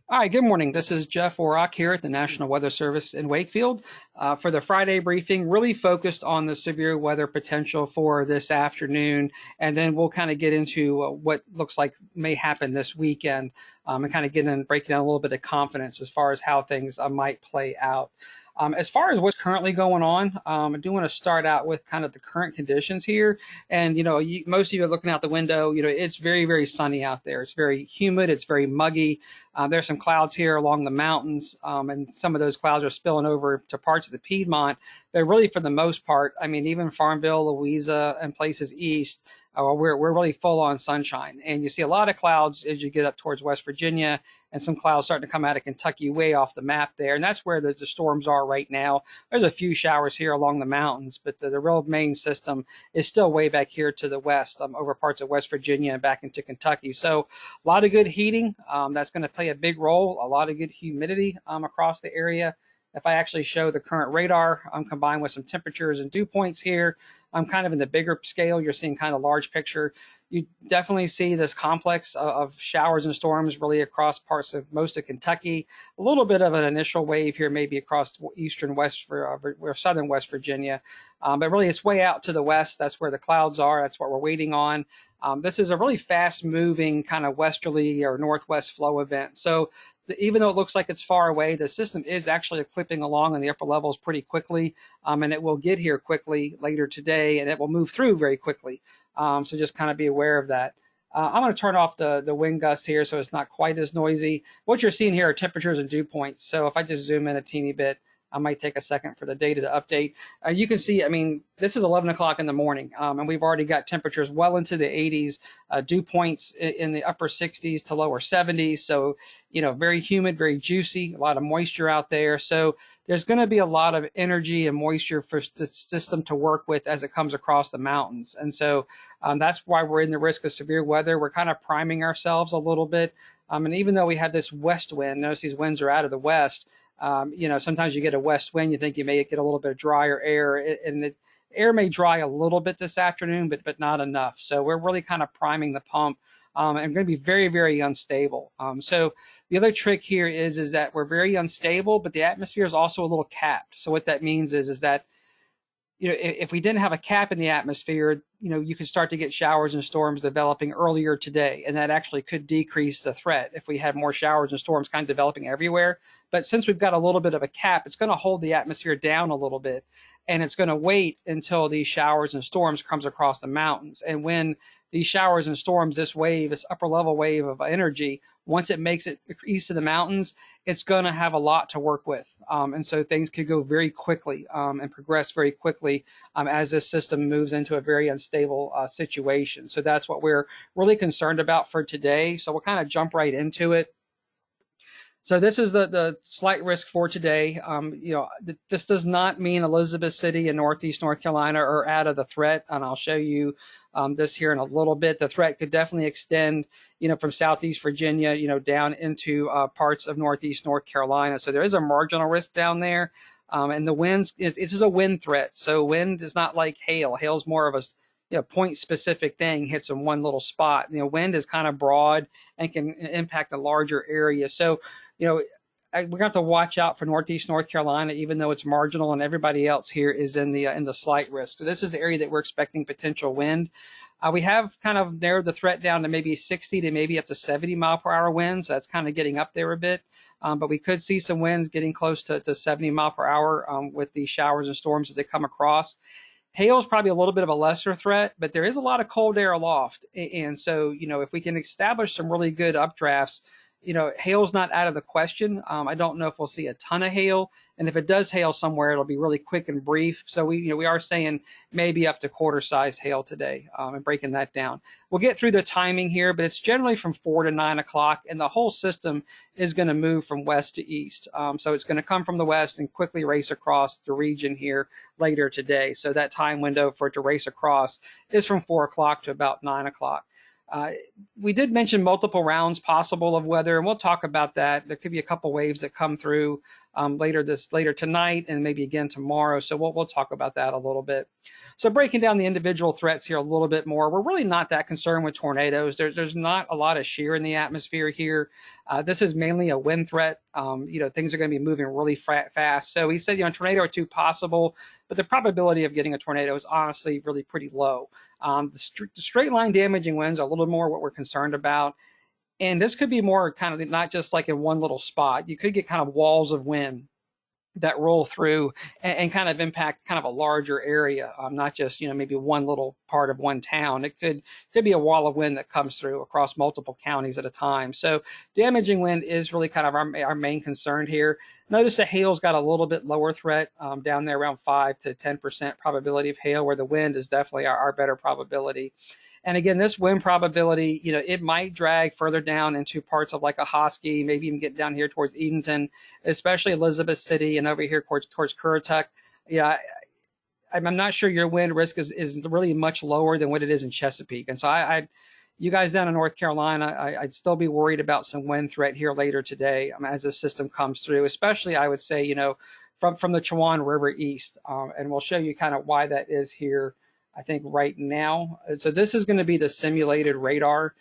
Hi, good morning. This is Jeff Orrock here at the National Weather Service in Wakefield for the Friday briefing, really focused on the severe weather potential for this afternoon. And then we'll kind of get into what looks like may happen this weekend and kind of breaking down a little bit of confidence as far as how things might play out. As far as what's currently going on, I do want to start out with kind of the current conditions here. And, most of you are looking out the window, it's very, very sunny out there. It's very humid. It's very muggy. There's some clouds here along the mountains, and some of those clouds are spilling over to parts of the Piedmont. But really, for the most part, I mean, even Farmville, Louisa, and places east, we're really full on sunshine. And you see a lot of clouds as you get up towards West Virginia, and some clouds starting to come out of Kentucky way off the map there. And that's where the storms are right now. There's a few showers here along the mountains, but the real main system is still way back here to the west, over parts of West Virginia and back into Kentucky. So a lot of good heating. That's going to play a big role. A lot of good humidity across the area. If I actually show the current radar, combined with some temperatures and dew points here, I'm kind of in the bigger scale. You're seeing kind of large picture. You definitely see this complex of showers and storms really across parts of most of Kentucky. A little bit of an initial wave here, maybe across eastern west or southern West Virginia, but really it's way out to the west. That's where the clouds are. That's what we're waiting on. This is a really fast-moving kind of westerly or northwest flow event. So even though it looks like it's far away, the system is actually clipping along in the upper levels pretty quickly, and it will get here quickly later today, and it will move through very quickly. So just kind of be aware of that. I'm going to turn off the wind gust here so it's not quite as noisy. What you're seeing here are temperatures and dew points. So if I just zoom in a teeny bit, I might take a second for the data to update. You can see, I mean, this is 11 o'clock in the morning, and we've already got temperatures well into the 80s, dew points in the upper 60s to lower 70s. So, very humid, very juicy, a lot of moisture out there. So there's going to be a lot of energy and moisture for the system to work with as it comes across the mountains. And so that's why we're in the risk of severe weather. We're kind of priming ourselves a little bit. And even though we have this west wind, notice these winds are out of the west. Sometimes you get a west wind, you think you may get a little bit of drier air, and the air may dry a little bit this afternoon, but not enough. So we're really kind of priming the pump, and going to be very, very unstable. So the other trick here is that we're very unstable, but the atmosphere is also a little capped. So what that means is that if we didn't have a cap in the atmosphere, you could start to get showers and storms developing earlier today, and that actually could decrease the threat if we had more showers and storms kind of developing everywhere. But since we've got a little bit of a cap, it's going to hold the atmosphere down a little bit, and it's going to wait until these showers and storms comes across the mountains. And when these showers and storms, this wave, this upper level wave of energy, once it makes it east of the mountains, it's going to have a lot to work with. And so things could go very quickly and progress very quickly as this system moves into a very unstable situation. So that's what we're really concerned about for today. So we'll kind of jump right into it. So this is the slight risk for today. This does not mean Elizabeth City and Northeast North Carolina are out of the threat, and I'll show you this here in a little bit. The threat could definitely extend, from Southeast Virginia, down into parts of Northeast North Carolina. So there is a marginal risk down there, and the winds. This is a wind threat. So wind is not like hail. Hail is more of a point specific thing, hits in one little spot. Wind is kind of broad and can impact a larger area. So we're going to have to watch out for Northeast North Carolina, even though it's marginal, and everybody else here is in the slight risk. So this is the area that we're expecting potential wind. We have kind of narrowed the threat down to maybe 60 to maybe up to 70 mile per hour winds. So that's kind of getting up there a bit. But we could see some winds getting close to 70 mile per hour with the showers and storms as they come across. Hail is probably a little bit of a lesser threat, but there is a lot of cold air aloft. And so, if we can establish some really good updrafts, hail's not out of the question. I don't know if we'll see a ton of hail, and if it does hail somewhere, it'll be really quick and brief. So we are saying maybe up to quarter-sized hail today, and breaking that down. We'll get through the timing here, but it's generally from 4 to 9 o'clock, and the whole system is going to move from west to east. So it's going to come from the west and quickly race across the region here later today. So that time window for it to race across is from 4 o'clock to about 9 o'clock. We did mention multiple rounds possible of weather, and we'll talk about that. There could be a couple waves that come through later tonight and maybe again tomorrow. So we'll talk about that a little bit. So breaking down the individual threats here a little bit more, we're really not that concerned with tornadoes. There's not a lot of shear in the atmosphere here. This is mainly a wind threat. Things are going to be moving really fast. So he said, tornado or two possible, but the probability of getting a tornado is honestly really pretty low. The straight line damaging winds are a little more what we're concerned about. And this could be more kind of not just like in one little spot. You could get kind of walls of wind that roll through and kind of impact kind of a larger area, not just maybe one little part of one town. It could be a wall of wind that comes through across multiple counties at a time. So damaging wind is really kind of our main concern here. Notice the hail's got a little bit lower threat down there, around 5 to 10% probability of hail, where the wind is definitely our better probability. And again, this wind probability, it might drag further down into parts of like a Hosky, maybe even get down here towards Edenton, especially Elizabeth City and over here towards Currituck. Yeah, I'm not sure your wind risk is really much lower than what it is in Chesapeake. And so you guys down in North Carolina, I'd still be worried about some wind threat here later today as the system comes through, especially I would say, from the Chowan River east. And we'll show you kind of why that is here, I think, right now. So this is going to be the simulated radar.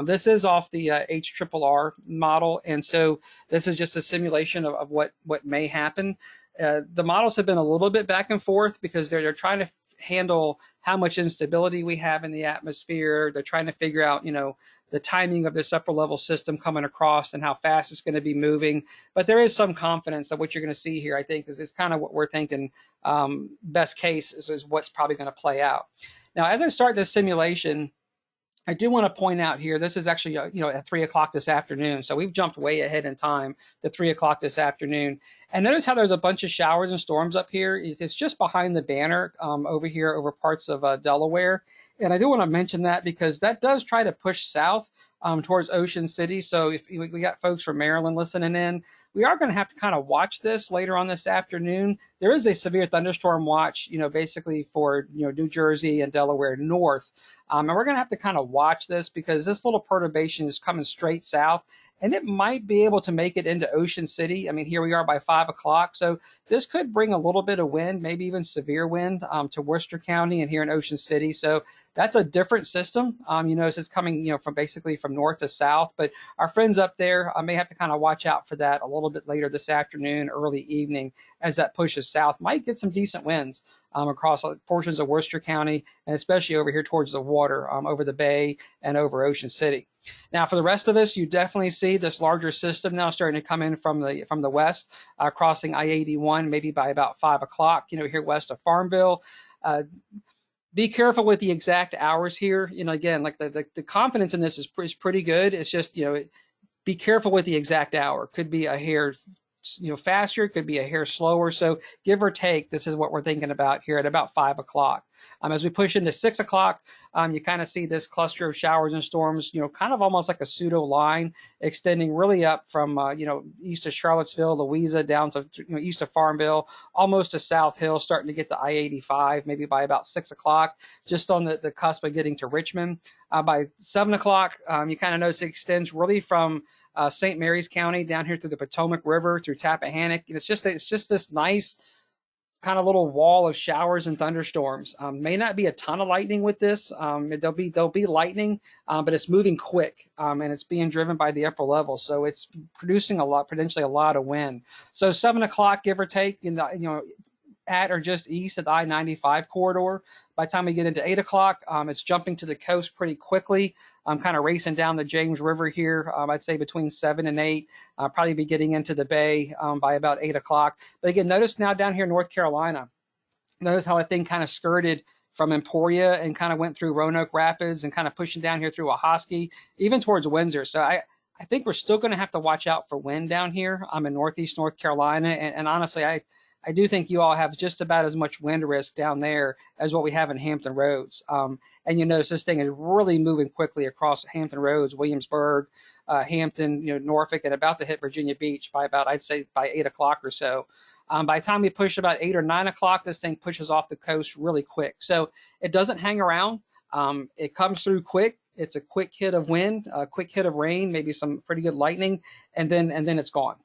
This is off the HRRR model. And so this is just a simulation of what may happen. The models have been a little bit back and forth because they're trying to handle how much instability we have in the atmosphere. They're trying to figure out, the timing of this upper level system coming across and how fast it's going to be moving. But there is some confidence that what you're going to see here, I think, is kind of what we're thinking. Best case is what's probably going to play out. Now, as I start this simulation, I do want to point out here, this is actually, at 3 o'clock this afternoon. So we've jumped way ahead in time to 3 o'clock this afternoon. And notice how there's a bunch of showers and storms up here. It's just behind the banner over here over parts of Delaware. And I do want to mention that because that does try to push south towards Ocean City. So if we got folks from Maryland listening in, we are going to have to kind of watch this later on this afternoon. There is a severe thunderstorm watch, basically for, New Jersey and Delaware north. And we're going to have to kind of watch this because this little perturbation is coming straight south. And it might be able to make it into Ocean City. I mean, here we are by 5 o'clock. So this could bring a little bit of wind, maybe even severe wind to Worcester County and here in Ocean City. So that's a different system. It's coming, from basically from north to south. But our friends up there may have to kind of watch out for that a little bit later this afternoon, early evening, as that pushes south. Might get some decent winds across portions of Worcester County, and especially over here towards the water, over the bay and over Ocean City. Now, for the rest of us, you definitely see this larger system now starting to come in from the west, crossing I-81, maybe by about 5 o'clock, here west of Farmville. Be careful with the exact hours here. Again, like the confidence in this is pretty good. It's just, be careful with the exact hour. Could be a hair faster, could be a hair slower. So give or take, this is what we're thinking about here at about 5 o'clock. As we push into 6 o'clock, you kind of see this cluster of showers and storms, kind of almost like a pseudo line extending really up from, east of Charlottesville, Louisa, down to, east of Farmville, almost to South Hill, starting to get to I-85, maybe by about 6 o'clock, just on the cusp of getting to Richmond. By 7 o'clock, you kind of notice it extends really from St. Mary's County down here through the Potomac River, through Tappahannock. It's just this nice kind of little wall of showers and thunderstorms. May not be a ton of lightning with this. There'll be lightning, but it's moving quick, and it's being driven by the upper level. So it's producing potentially a lot of wind. So 7 o'clock, give or take, at or just east of the I-95 corridor. By the time we get into 8 o'clock, it's jumping to the coast pretty quickly. I'm kind of racing down the James River here. I'd say between 7 and 8, probably be getting into the bay by about 8 o'clock. But again, notice now down here in North Carolina, notice how that thing kind of skirted from Emporia and kind of went through Roanoke Rapids and kind of pushing down here through Ahoskie, even towards Windsor. So I think we're still going to have to watch out for wind down here. I'm in Northeast North Carolina. And honestly, I do think you all have just about as much wind risk down there as what we have in Hampton Roads. And you notice this thing is really moving quickly across Hampton Roads, Williamsburg, Hampton, Norfolk, and about to hit Virginia Beach by about, I'd say, by 8 o'clock or so. By the time we push about 8 or 9 o'clock, this thing pushes off the coast really quick. So it doesn't hang around. It comes through quick. It's a quick hit of wind, a quick hit of rain, maybe some pretty good lightning, and then it's gone.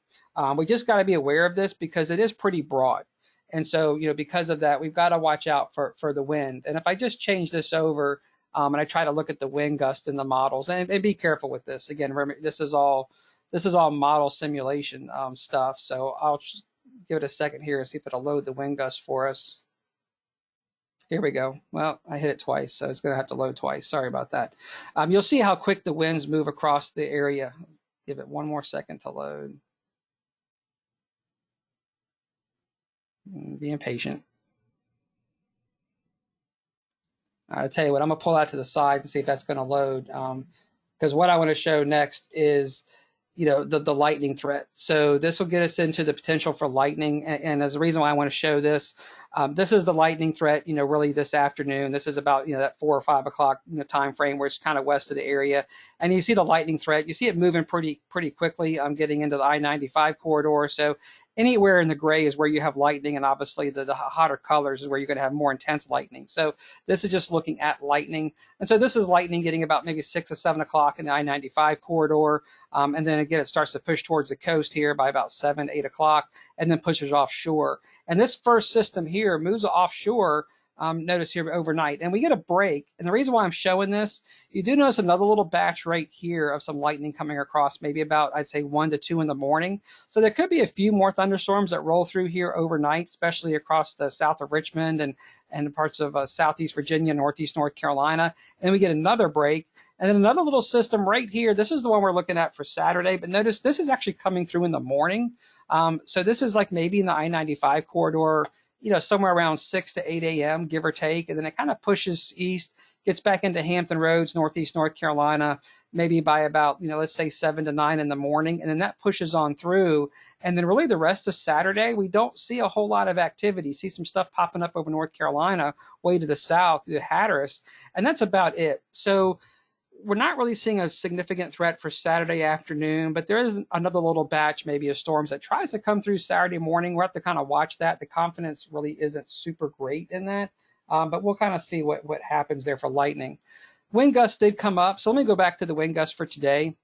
We just got to be aware of this because it is pretty broad. And so, because of that, we've got to watch out for the wind. And if I just change this over, and I try to look at the wind gust in the models, and be careful with this. Again, remember, this is all model simulation stuff. So I'll just give it a second here and see if it'll load the wind gust for us. Here we go. Well, I hit it twice, so it's going to have to load twice. Sorry about that. You'll see how quick the winds move across the area. Give it one more second to load. Being patient. I'll tell you what, I'm going to pull out to the side and see if that's going to load. Because what I want to show next is, the lightning threat. So this will get us into the potential for lightning. And as a reason why I want to show this, this is the lightning threat, really this afternoon. This is about, that 4 or 5 o'clock time frame where it's kind of west of the area. And you see the lightning threat. You see it moving pretty quickly. I'm getting into the I-95 corridor. So anywhere in the gray is where you have lightning, and obviously the hotter colors is where you're going to have more intense lightning. So this is just looking at lightning. And so this is lightning getting about maybe 6 or 7 o'clock in the I-95 corridor. And then again, it starts to push towards the coast here by about 7, 8 o'clock, and then pushes offshore. And this first system here moves offshore, notice here overnight, and we get a break. And the reason why I'm showing this, you do notice another little batch right here of some lightning coming across, maybe about, I'd say 1 to 2 in the morning. So there could be a few more thunderstorms that roll through here overnight, especially across the south of Richmond and parts of southeast Virginia, northeast North Carolina. And then we get another break. And then another little system right here. This is the one we're looking at for Saturday, but notice this is actually coming through in the morning. So this is like maybe in the I-95 corridor, somewhere around 6 to 8 a.m., give or take. And then it kind of pushes east, gets back into Hampton Roads, northeast North Carolina, maybe by about, let's say 7 to 9 in the morning. And then that pushes on through. And then really the rest of Saturday, we don't see a whole lot of activity. See some stuff popping up over North Carolina, way to the south, the Hatteras. And that's about it. So we're not really seeing a significant threat for Saturday afternoon, but there is another little batch maybe of storms that tries to come through Saturday morning. We'll have to kind of watch that. The confidence really isn't super great in that, but we'll kind of see what happens there for lightning. Wind gusts did come up, so let me go back to the wind gusts for today.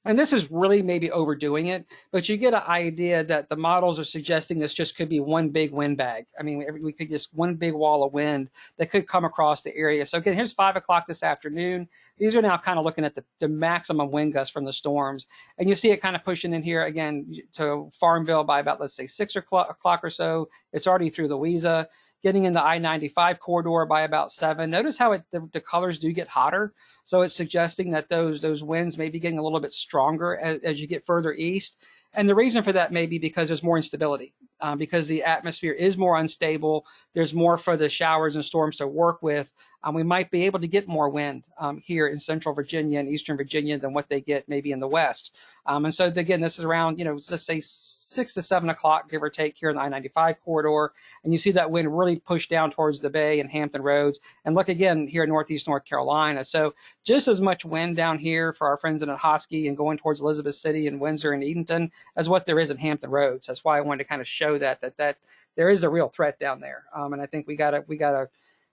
And this is really maybe overdoing it, but you get an idea that the models are suggesting this just could be one big wind bag. I mean, we could just one big wall of wind that could come across the area. So again, here's 5 o'clock this afternoon. These are now kind of looking at the maximum wind gusts from the storms. And you see it kind of pushing in here again to Farmville by about, let's say 6 o'clock or so. It's already through Louisa. Getting in the I-95 corridor by about 7. Notice how the colors do get hotter. So it's suggesting that those winds may be getting a little bit stronger as you get further east. And the reason for that may be because there's more instability, because the atmosphere is more unstable. There's more for the showers and storms to work with. We might be able to get more wind here in central Virginia and eastern Virginia than what they get maybe in the west. And so again, this is around, let's say 6 to 7 o'clock, give or take, here in the I-95 corridor. And you see that wind really push down towards the Bay and Hampton Roads. And look again here in northeast North Carolina. So just as much wind down here for our friends in Ahoskie and going towards Elizabeth City and Windsor and Edenton as what there is in Hampton Roads. That's why I wanted to kind of show that there is a real threat down there. And I think we gotta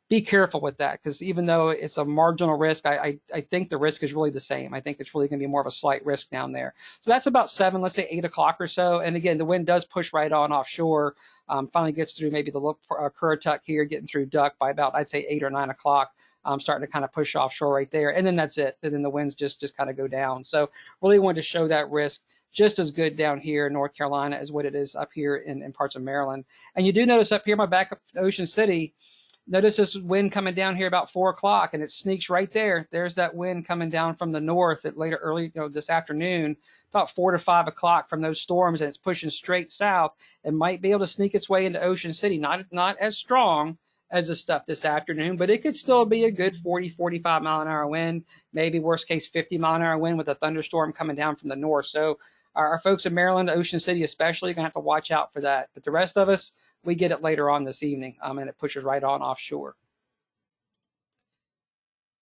be careful with that, because even though it's a marginal risk, I think the risk is really the same. I think it's really going to be more of a slight risk down there. So that's about 7, let's say 8 o'clock or so. And again, the wind does push right on offshore. Finally gets through maybe the Currituck here, getting through Duck by about, I'd say 8 or 9 o'clock. Starting to kind of push offshore right there. And then that's it. And then the winds just kind of go down. So really wanted to show that risk just as good down here in North Carolina as what it is up here in parts of Maryland. And you do notice up here, my back up to Ocean City, notice this wind coming down here about 4 o'clock, and it sneaks right there. There's that wind coming down from the north at early this afternoon, about 4 to 5 o'clock from those storms, and it's pushing straight south. It might be able to sneak its way into Ocean City, not as strong as the stuff this afternoon, but it could still be a good 40, 45 mile an hour wind, maybe worst case 50 mile an hour wind with a thunderstorm coming down from the north. So our folks in Maryland, Ocean City especially, are going to have to watch out for that. But the rest of us, we get it later on this evening, and it pushes right on offshore.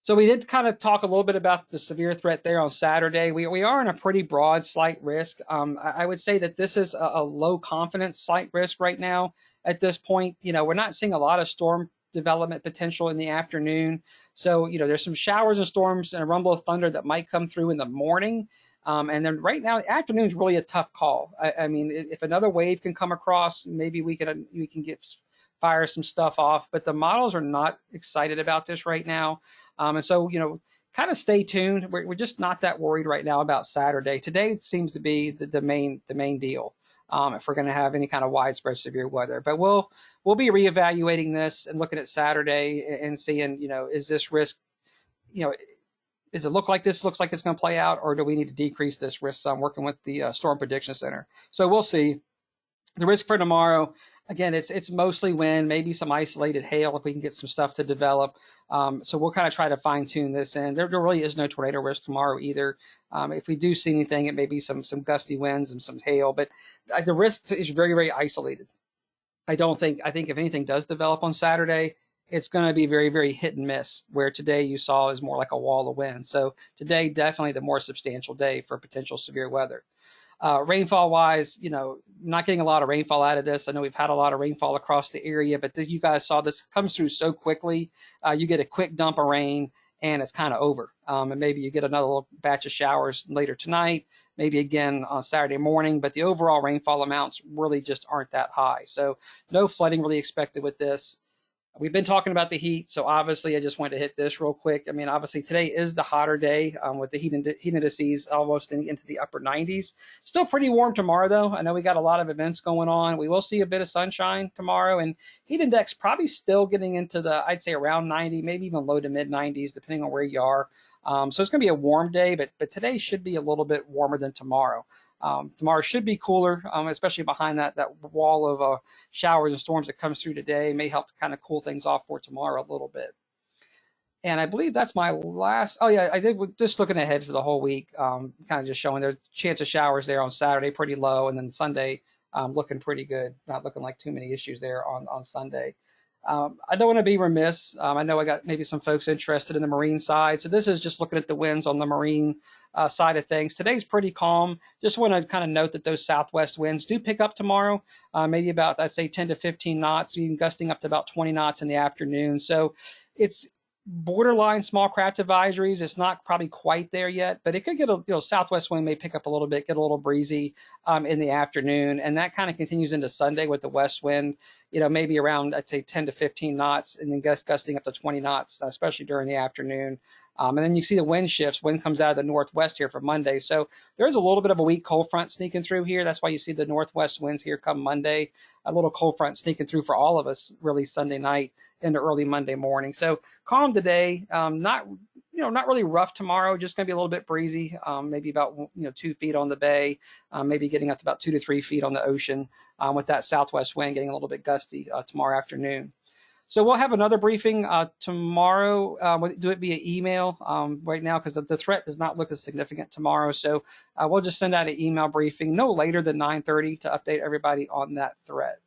So we did kind of talk a little bit about the severe threat there on Saturday. We are in a pretty broad slight risk. I would say that this is a low confidence slight risk right now at this point. We're not seeing a lot of storm development potential in the afternoon. So, there's some showers and storms and a rumble of thunder that might come through in the morning. And then right now, the afternoon is really a tough call. I mean, if another wave can come across, maybe we can fire some stuff off. But the models are not excited about this right now. And so, kind of stay tuned. We're just not that worried right now about Saturday. Today seems to be the main deal if we're going to have any kind of widespread severe weather. But we'll be reevaluating this and looking at Saturday and seeing, is this risk, does it look like this looks like it's going to play out, or do we need to decrease this risk some, working with the Storm Prediction Center? So we'll see. The risk for tomorrow, again, it's mostly wind, maybe some isolated hail if we can get some stuff to develop. So we'll kind of try to fine tune this. And there really is no tornado risk tomorrow either. If we do see anything, it may be some gusty winds and some hail, but the risk is very, very isolated. I think if anything does develop on Saturday, it's going to be very, very hit and miss, where today you saw is more like a wall of wind. So today, definitely the more substantial day for potential severe weather. Rainfall wise, not getting a lot of rainfall out of this. I know we've had a lot of rainfall across the area, but you guys saw this comes through so quickly. You get a quick dump of rain and it's kind of over. And maybe you get another little batch of showers later tonight, maybe again on Saturday morning, but the overall rainfall amounts really just aren't that high. So no flooding really expected with this. We've been talking about the heat, so obviously I just wanted to hit this real quick. I mean, obviously today is the hotter day with the heat indices almost into the upper 90s. Still pretty warm tomorrow, though. I know we got a lot of events going on. We will see a bit of sunshine tomorrow, and heat index probably still getting into I'd say around 90, maybe even low to mid 90s, depending on where you are. So it's going to be a warm day, but today should be a little bit warmer than tomorrow. Tomorrow should be cooler, especially behind that wall of showers and storms that comes through today. May help to kind of cool things off for tomorrow a little bit. And I believe that's my last. Oh yeah, I did just looking ahead for the whole week. Kind of just showing their chance of showers there on Saturday pretty low, and then Sunday looking pretty good. Not looking like too many issues there on Sunday. I don't want to be remiss. I know I got maybe some folks interested in the marine side. So this is just looking at the winds on the marine side of things. Today's pretty calm. Just want to kind of note that those southwest winds do pick up tomorrow, maybe about, I'd say 10 to 15 knots, even gusting up to about 20 knots in the afternoon. So it's borderline small craft advisories. It's not probably quite there yet, but it could get southwest wind may pick up a little bit, get a little breezy in the afternoon. And that kind of continues into Sunday with the west wind, maybe around, I'd say 10 to 15 knots, and then gusting up to 20 knots, especially during the afternoon. And then you see the wind shifts. Wind comes out of the northwest here for Monday. So there's a little bit of a weak cold front sneaking through here. That's why you see the northwest winds here come Monday. A little cold front sneaking through for all of us really Sunday night into early Monday morning. So calm today. Not really rough tomorrow. Just going to be a little bit breezy. Maybe about 2 feet on the bay. Maybe getting up to about 2 to 3 feet on the ocean. With that southwest wind getting a little bit gusty tomorrow afternoon. So we'll have another briefing tomorrow. We'll do it via email right now because the threat does not look as significant tomorrow. So we'll just send out an email briefing no later than 9:30 to update everybody on that threat.